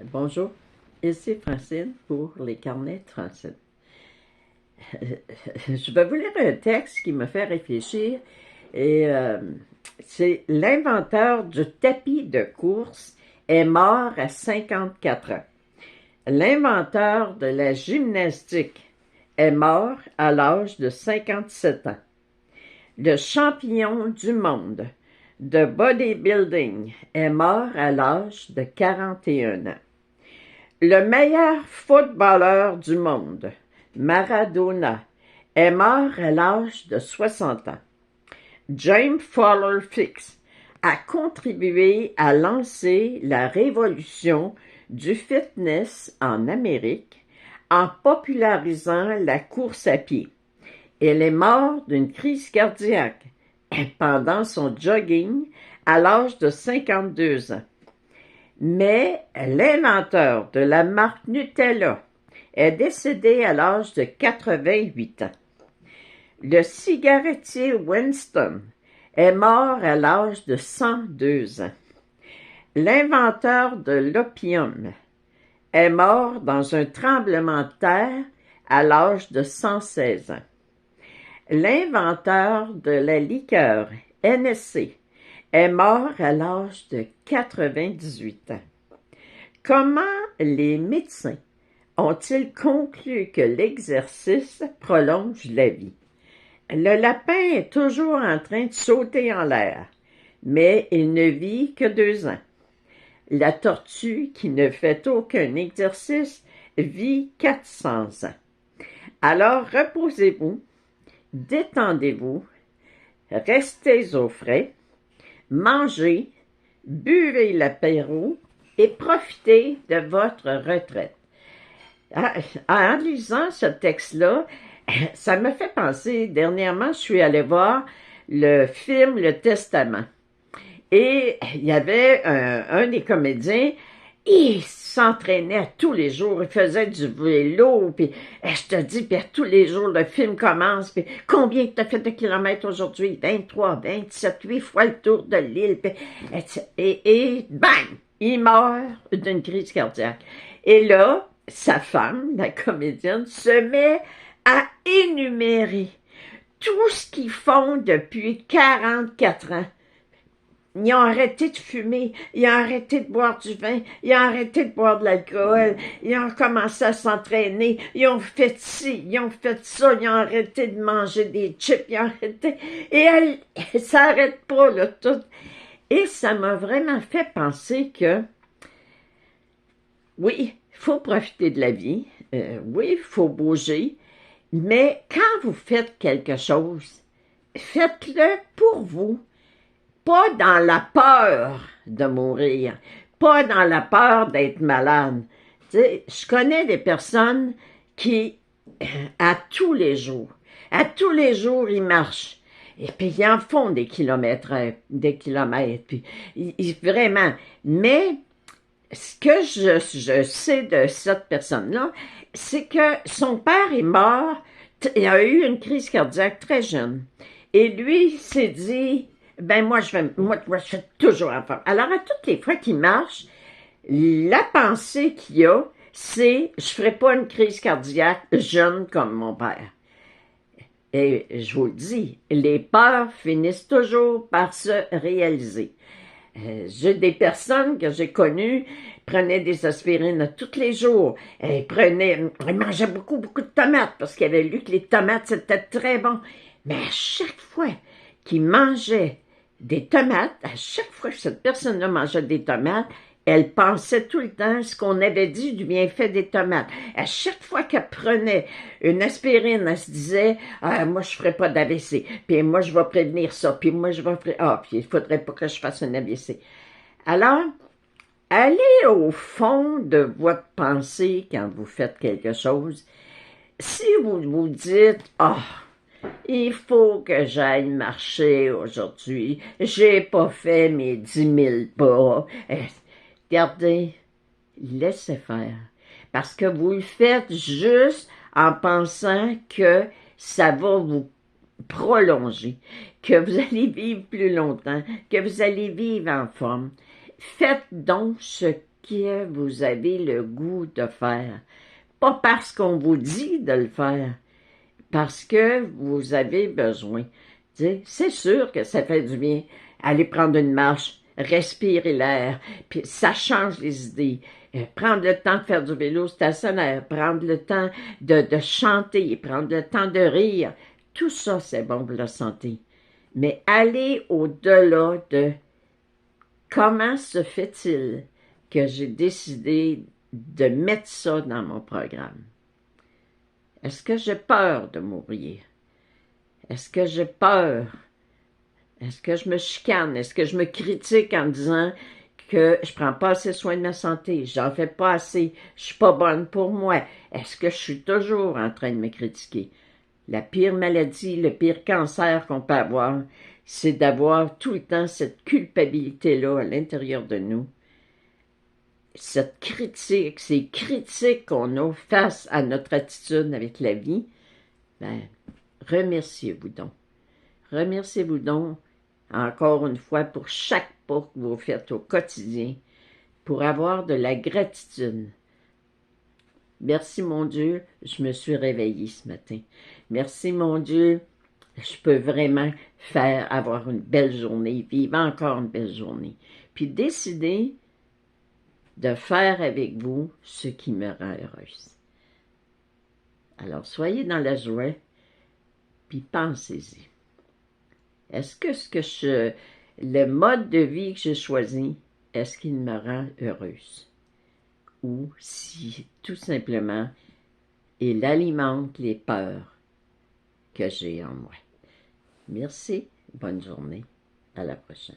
Bonjour, ici Francine pour les carnets de Francine. Je vais vous lire un texte qui me fait réfléchir et c'est l'inventeur du tapis de course est mort à 54 ans. L'inventeur de la gymnastique est mort à l'âge de 57 ans. Le champion du monde de bodybuilding est mort à l'âge de 41 ans. Le meilleur footballeur du monde, Maradona, est mort à l'âge de 60 ans. James Fowler Fix a contribué à lancer la révolution du fitness en Amérique en popularisant la course à pied. Il est mort d'une crise cardiaque pendant son jogging à l'âge de 52 ans. Mais l'inventeur de la marque Nutella est décédé à l'âge de 88 ans. Le cigarettier Winston est mort à l'âge de 102 ans. L'inventeur de l'opium est mort dans un tremblement de terre à l'âge de 116 ans. L'inventeur de la liqueur NSC est mort à l'âge de 98 ans. Comment les médecins ont-ils conclu que l'exercice prolonge la vie? Le lapin est toujours en train de sauter en l'air, mais il ne vit que 2 ans. La tortue, qui ne fait aucun exercice, vit 400 ans. Alors reposez-vous, détendez-vous, restez au frais, mangez, buvez l'apéro et profitez de votre retraite. En lisant ce texte-là, ça me fait penser, dernièrement, je suis allée voir le film Le Testament. Et il y avait un des comédiens, il s'entraînait tous les jours, il faisait du vélo, puis je te dis, puis tous les jours, le film commence, puis combien tu as fait de kilomètres aujourd'hui? 23, 27, 8 fois le tour de l'île, puis, et bang! Il meurt d'une crise cardiaque. Et là, sa femme, la comédienne, se met à énumérer tout ce qu'ils font depuis 44 ans. Ils ont arrêté de fumer, ils ont arrêté de boire du vin, ils ont arrêté de boire de l'alcool, ils ont commencé à s'entraîner, ils ont fait ci, ils ont fait ça, ils ont arrêté de manger des chips, ils ont arrêté... Et elle s'arrête pas, là, tout. Et ça m'a vraiment fait penser que, oui, il faut profiter de la vie, oui, il faut bouger, mais quand vous faites quelque chose, faites-le pour vous. Pas dans la peur de mourir, pas dans la peur d'être malade. Tu sais, je connais des personnes qui, à tous les jours, ils marchent. Et puis, ils en font des kilomètres, puis vraiment. Mais, ce que je sais de cette personne-là, c'est que son père est mort, il a eu une crise cardiaque très jeune. Et lui, il s'est dit... Ben moi, je suis toujours en forme. Alors, à toutes les fois qu'il marche, la pensée qu'il a, c'est « je ferai pas une crise cardiaque jeune comme mon père ». Et je vous le dis, les peurs finissent toujours par se réaliser. J'ai des personnes que j'ai connues prenaient des aspirines tous les jours. Ils mangeaient beaucoup de tomates parce qu'ils avaient lu que les tomates, c'était très bon. Mais à chaque fois qu'ils mangeaient des tomates, à chaque fois que cette personne-là mangeait des tomates, elle pensait tout le temps ce qu'on avait dit du bienfait des tomates. À chaque fois qu'elle prenait une aspirine, elle se disait « Ah, moi, je ferai pas d'AVC. Puis moi, je vais prévenir ça. Puis moi, je vais... puis il faudrait pas que je fasse un AVC. » Alors, allez au fond de votre pensée quand vous faites quelque chose. Si vous vous dites « Ah, il faut que j'aille marcher aujourd'hui. J'ai pas fait mes 10 000 pas. » Regardez, laissez faire. Parce que vous le faites juste en pensant que ça va vous prolonger, que vous allez vivre plus longtemps, que vous allez vivre en forme. Faites donc ce que vous avez le goût de faire. Pas parce qu'on vous dit de le faire, parce que vous avez besoin. C'est sûr que ça fait du bien. Aller prendre une marche, respirer l'air, puis ça change les idées. Prendre le temps de faire du vélo stationnaire, prendre le temps de chanter, prendre le temps de rire, tout ça, c'est bon pour la santé. Mais aller au-delà de comment se fait-il que j'ai décidé de mettre ça dans mon programme? Est-ce que j'ai peur de mourir? Est-ce que j'ai peur? Est-ce que je me chicane? Est-ce que je me critique en disant que je prends pas assez soin de ma santé, j'en fais pas assez, je suis pas bonne pour moi? Est-ce que je suis toujours en train de me critiquer? La pire maladie, le pire cancer qu'on peut avoir, c'est d'avoir tout le temps cette culpabilité-là à l'intérieur de nous. Cette critique, ces critiques qu'on a face à notre attitude avec la vie, ben, remerciez-vous donc. Remerciez-vous donc encore une fois pour chaque pas que vous faites au quotidien, pour avoir de la gratitude. Merci mon Dieu, je me suis réveillée ce matin. Merci mon Dieu, je peux vraiment avoir une belle journée, vivre encore une belle journée. Puis décider de faire avec vous ce qui me rend heureuse. Alors soyez dans la joie, puis pensez-y. Est-ce que le mode de vie que j'ai choisi, est-ce qu'il me rend heureuse? Ou si, tout simplement, il alimente les peurs que j'ai en moi. Merci, bonne journée, à la prochaine.